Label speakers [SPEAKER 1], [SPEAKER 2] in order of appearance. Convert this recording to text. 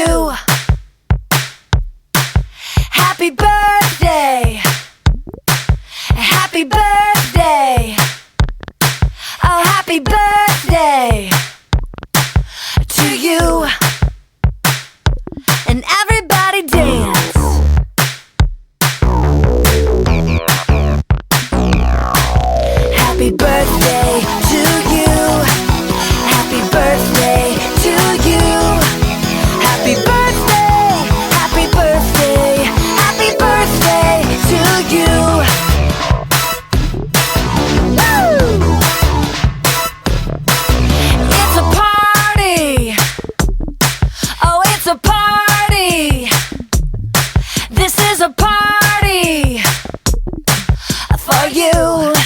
[SPEAKER 1] you. Happy birthday. Happy birthday. Oh, happy birthday to you. And everybody dance. Happy birthday to you. Happy birthday to you. Happy birthday. Happy birthday. Happy birthday to you. Woo! It's a party. Oh, it's a party. This is a party for you.